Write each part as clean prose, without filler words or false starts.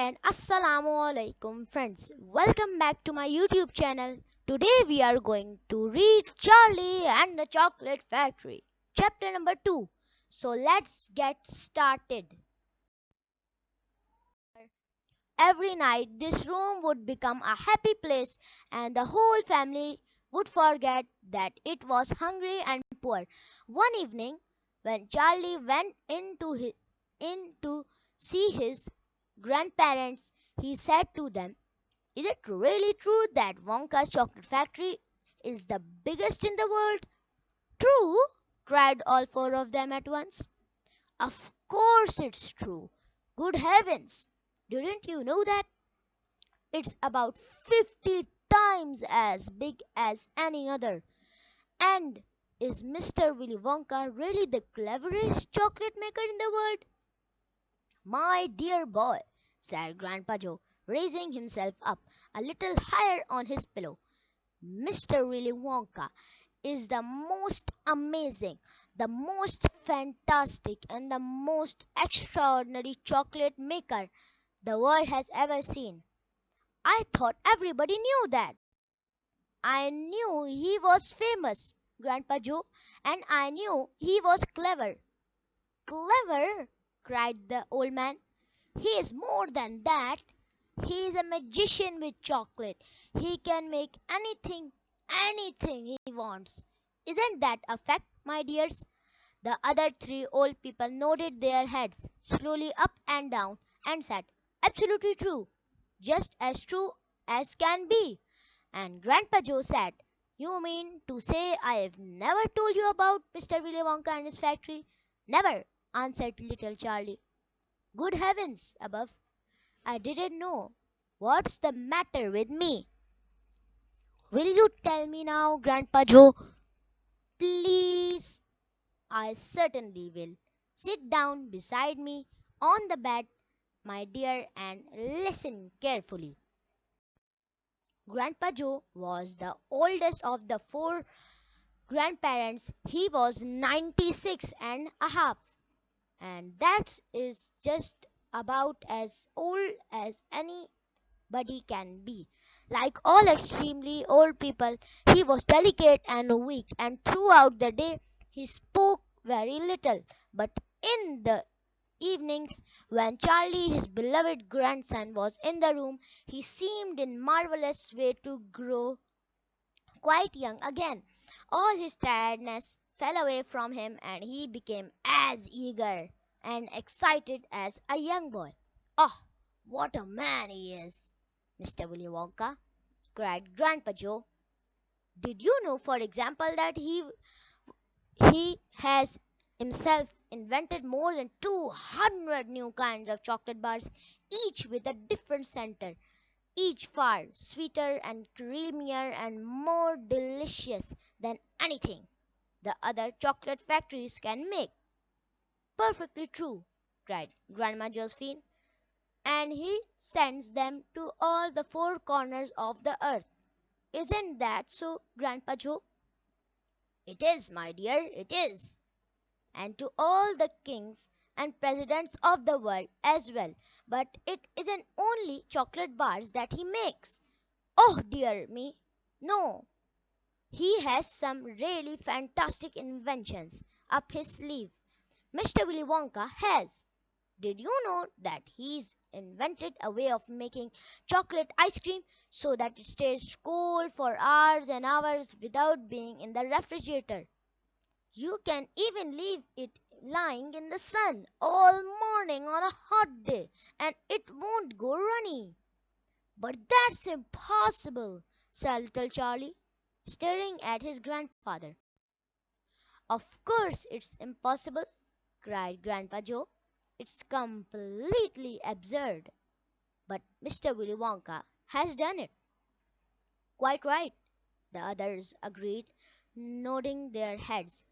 and Assalamu alaikum friends. Welcome back to my YouTube channel. Today we are going to read Charlie and the Chocolate Factory, chapter number 2. So let's get started. Every night this room would become a happy place and the whole family would forget that it was hungry and poor. One evening when Charlie went in to see his grandparents, he said to them, "Is it really true that Wonka's chocolate factory is the biggest in the world?" "True?" cried all four of them at once. "Of course it's true. Good heavens! Didn't you know that? It's about 50 times as big as any other. And is Mr. Willy Wonka really the cleverest chocolate maker in the world?" "My dear boy," said Grandpa Joe, raising himself up a little higher on his pillow, "Mr. Willy Wonka is the most amazing, the most fantastic, and the most extraordinary chocolate maker the world has ever seen." "I thought everybody knew that." "I knew he was famous, Grandpa Joe, and I knew he was clever." "Clever!" cried the old man. "He is more than that. He is a magician with chocolate. He can make anything he wants. Isn't that a fact, my dears?" The other three old people nodded their heads slowly up and down and said, "Absolutely true. Just as true as can be." And Grandpa Joe said, "You mean to say I have never told you about Mr. Willy Wonka and his factory?" "Never," answered little Charlie. "Good heavens above, I didn't know. What's the matter with me?" "Will you tell me now, Grandpa Joe?" "Please." "I certainly will. Sit down beside me on the bed, my dear, and listen carefully." Grandpa Joe was the oldest of the four grandparents. He was 96 and a half, and that is just about as old as anybody can be. Like all extremely old people, he was delicate and weak, and throughout the day he spoke very little. But in the evenings, when Charlie, his beloved grandson, was in the room, he seemed in marvelous way to grow quite young again. All his tiredness fell away from him, and he became as eager and excited as a young boy. "Oh, what a man he is, Mr. Willy Wonka!" cried Grandpa Joe. "Did you know, for example, that he has himself invented more than 200 new kinds of chocolate bars, each with a different center, each far sweeter and creamier and more delicious than anything the other chocolate factories can make?" "Perfectly true," cried Grandma Josephine. "And he sends them to all the four corners of the earth. Isn't that so, Grandpa Joe?" "It is, my dear, it is. And to all the kings and presidents of the world as well. But it isn't only chocolate bars that he makes. Oh dear me, no. He has some really fantastic inventions up his sleeve. Mr. Willy Wonka has. Did you know that he's invented a way of making chocolate ice cream so that it stays cold for hours and hours without being in the refrigerator? You can even leave it lying in the sun all morning on a hot day and it won't go runny." "But that's impossible," said little Charlie, staring at his grandfather. "Of course it's impossible," cried Grandpa Joe. "It's completely absurd. But Mr. Willy Wonka has done it." "Quite right," the others agreed, nodding their heads.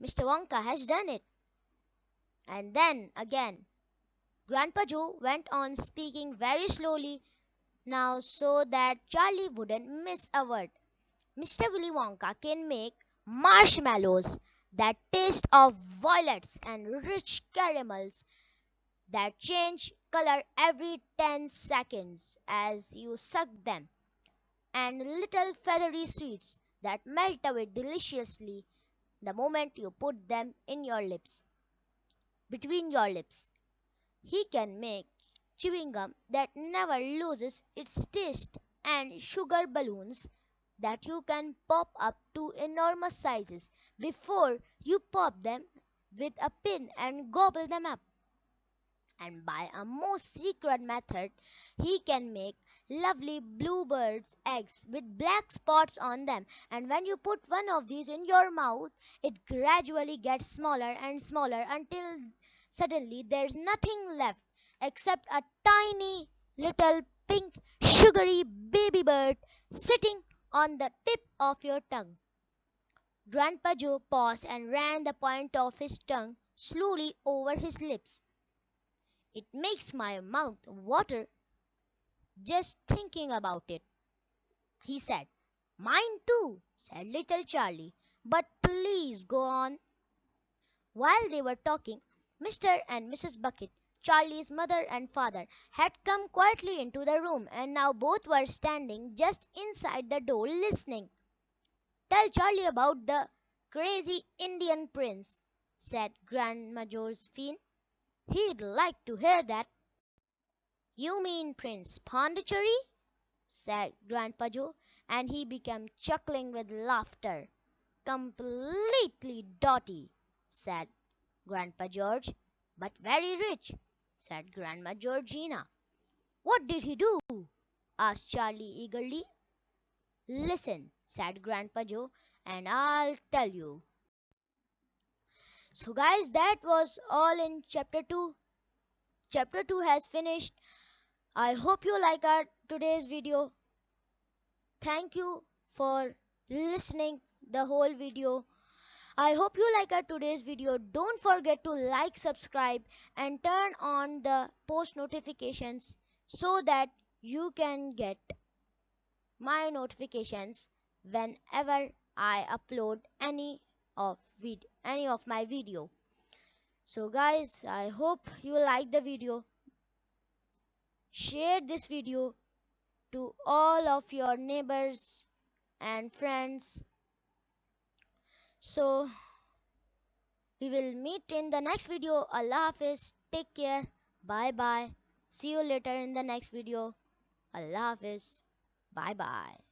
"Mr. Wonka has done it." And then again, Grandpa Joe went on speaking very slowly now so that Charlie wouldn't miss a word. "Mr. Willy Wonka can make marshmallows that taste of violets and rich caramels that change color every 10 seconds as you suck them, and little feathery sweets that melt away deliciously the moment you put them in your lips, between your lips. He can make chewing gum that never loses its taste and sugar balloons that you can pop up to enormous sizes before you pop them with a pin and gobble them up. And by a most secret method, he can make lovely bluebirds' eggs with black spots on them. And when you put one of these in your mouth, it gradually gets smaller and smaller until suddenly there's nothing left except a tiny little pink sugary baby bird sitting on the tip of your tongue. Grandpa Joe paused and ran the point of his tongue slowly over his lips. It makes my mouth water just thinking about it, he said. Mine too, said little Charlie. But please go on. While they were talking, Mr. and Mrs. Bucket, Charlie's mother and father, had come quietly into the room and now both were standing just inside the door listening. Tell Charlie about the crazy Indian prince, said Grandma Josephine. He'd like to hear that. You mean Prince Pondicherry? Said Grandpa Joe, and he began chuckling with laughter. Completely dotty, said Grandpa George. But very rich, said Grandma Georgina. What did he do? Asked Charlie eagerly. Listen, said Grandpa Joe, and I'll tell you. So, guys, that was all in chapter 2. Chapter 2 has finished. I hope you like our today's video. Thank you for listening the whole video. I hope you like our today's video. Don't forget to like, subscribe and turn on the post notifications so that you can get my notifications whenever I upload any of my video. So guys, I hope you like the video. Share this video to all of your neighbors and friends. So we will meet in the next video. Allah Hafiz. Take care. Bye bye. See you later in the next video. Allah Hafiz. Bye bye.